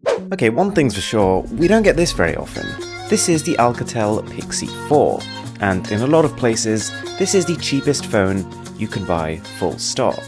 Okay, one thing's for sure, we don't get this very often. This is the Alcatel Pixi 4, and in a lot of places, this is the cheapest phone you can buy, full stop.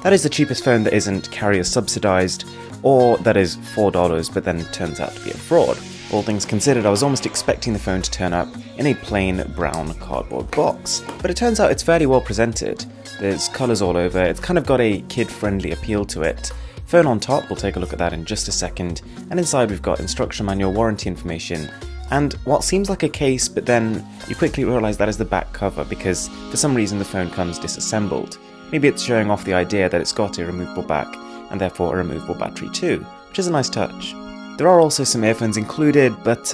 That is the cheapest phone that isn't carrier subsidized, or that is $4 but then turns out to be a fraud. All things considered, I was almost expecting the phone to turn up in a plain brown cardboard box, but it turns out it's fairly well presented. There's colours all over, it's kind of got a kid-friendly appeal to it. Phone on top, we'll take a look at that in just a second, and inside we've got instruction manual, warranty information, and what seems like a case, but then you quickly realise that is the back cover because for some reason the phone comes disassembled. Maybe it's showing off the idea that it's got a removable back and therefore a removable battery too, which is a nice touch. There are also some earphones included, but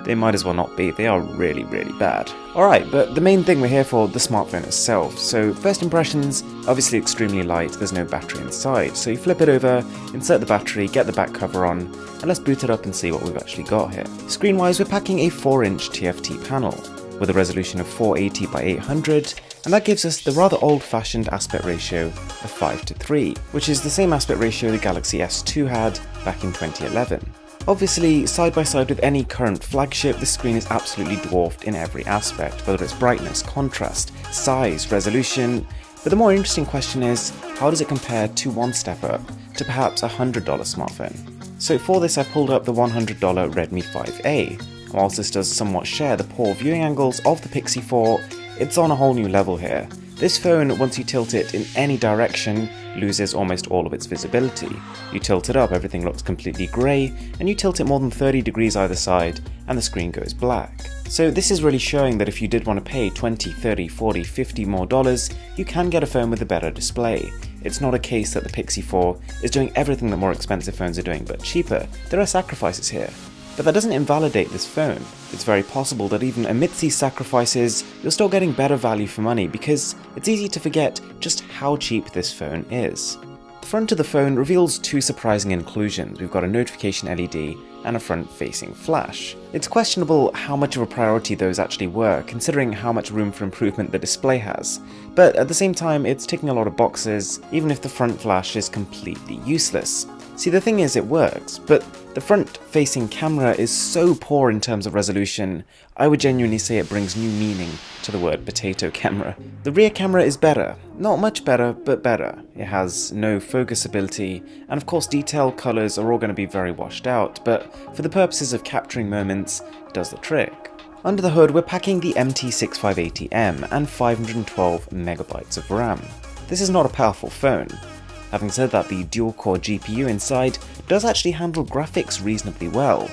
they might as well not be, they are really bad. Alright, but the main thing we're here for, the smartphone itself. So first impressions, obviously extremely light, there's no battery inside. So you flip it over, insert the battery, get the back cover on, and let's boot it up and see what we've actually got here. Screen-wise, we're packing a 4-inch TFT panel with a resolution of 480 by 800, and that gives us the rather old-fashioned aspect ratio of 5:3, which is the same aspect ratio the Galaxy S2 had back in 2011. Obviously, side by side with any current flagship, the screen is absolutely dwarfed in every aspect, whether it's brightness, contrast, size, resolution, but the more interesting question is, how does it compare to one step up, to perhaps a $100 smartphone? So for this I pulled up the $100 Redmi 5A. Whilst this does somewhat share the poor viewing angles of the Pixi 4, it's on a whole new level here. This phone, once you tilt it in any direction, loses almost all of its visibility. You tilt it up, everything looks completely grey, and you tilt it more than 30 degrees either side, and the screen goes black. So this is really showing that if you did want to pay $20, $30, $40, $50 more dollars, you can get a phone with a better display. It's not a case that the Pixi 4 is doing everything that more expensive phones are doing, but cheaper. There are sacrifices here. But that doesn't invalidate this phone. It's very possible that even amidst these sacrifices, you're still getting better value for money because it's easy to forget just how cheap this phone is. The front of the phone reveals two surprising inclusions. We've got a notification LED and a front-facing flash. It's questionable how much of a priority those actually were, considering how much room for improvement the display has. But at the same time, it's ticking a lot of boxes, even if the front flash is completely useless. See, the thing is, it works, but the front-facing camera is so poor in terms of resolution, I would genuinely say it brings new meaning to the word potato camera. The rear camera is better. Not much better, but better. It has no focus ability, and of course detail colors are all going to be very washed out, but for the purposes of capturing moments, it does the trick. Under the hood, we're packing the MT6580M and 512 MB of RAM. This is not a powerful phone. Having said that, the dual-core GPU inside does actually handle graphics reasonably well.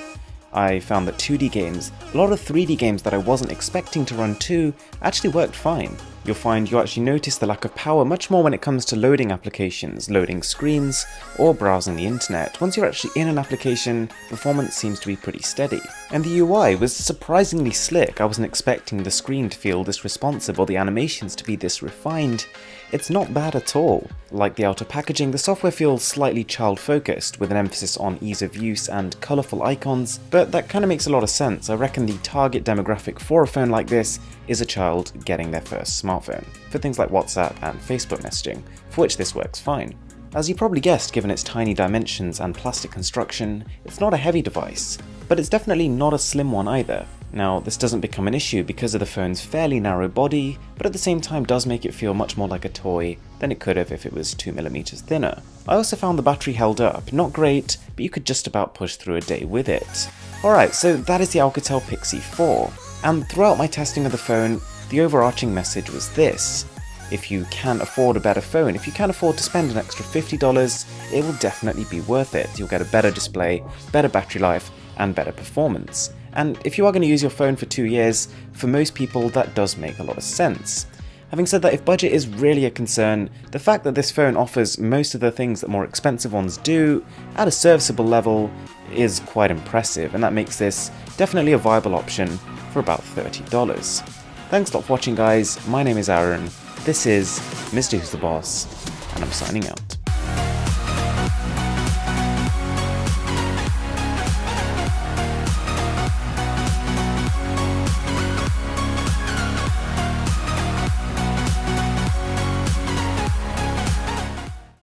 I found that 2D games, a lot of 3D games that I wasn't expecting to run too, actually worked fine. You'll find you actually notice the lack of power much more when it comes to loading applications, loading screens, or browsing the internet. Once you're actually in an application, performance seems to be pretty steady. And the UI was surprisingly slick. I wasn't expecting the screen to feel this responsive or the animations to be this refined. It's not bad at all. Like the outer packaging, the software feels slightly child-focused, with an emphasis on ease of use and colourful icons, but that kind of makes a lot of sense. I reckon the target demographic for a phone like this is a child getting their first smartphone, for things like WhatsApp and Facebook messaging, for which this works fine. As you probably guessed, given its tiny dimensions and plastic construction, it's not a heavy device, but it's definitely not a slim one either. Now, this doesn't become an issue because of the phone's fairly narrow body, but at the same time does make it feel much more like a toy than it could have if it was 2mm thinner. I also found the battery held up, not great, but you could just about push through a day with it. Alright, so that is the Alcatel Pixi 4, and throughout my testing of the phone, the overarching message was this: if you can afford a better phone, if you can afford to spend an extra $50, it will definitely be worth it. You'll get a better display, better battery life, and better performance. And if you are going to use your phone for 2 years, for most people that does make a lot of sense. Having said that, if budget is really a concern, the fact that this phone offers most of the things that more expensive ones do, at a serviceable level, is quite impressive, and that makes this definitely a viable option for about $30. Thanks a lot for watching, guys. My name is Aaron, this is Mr. Who's the Boss, and I'm signing out.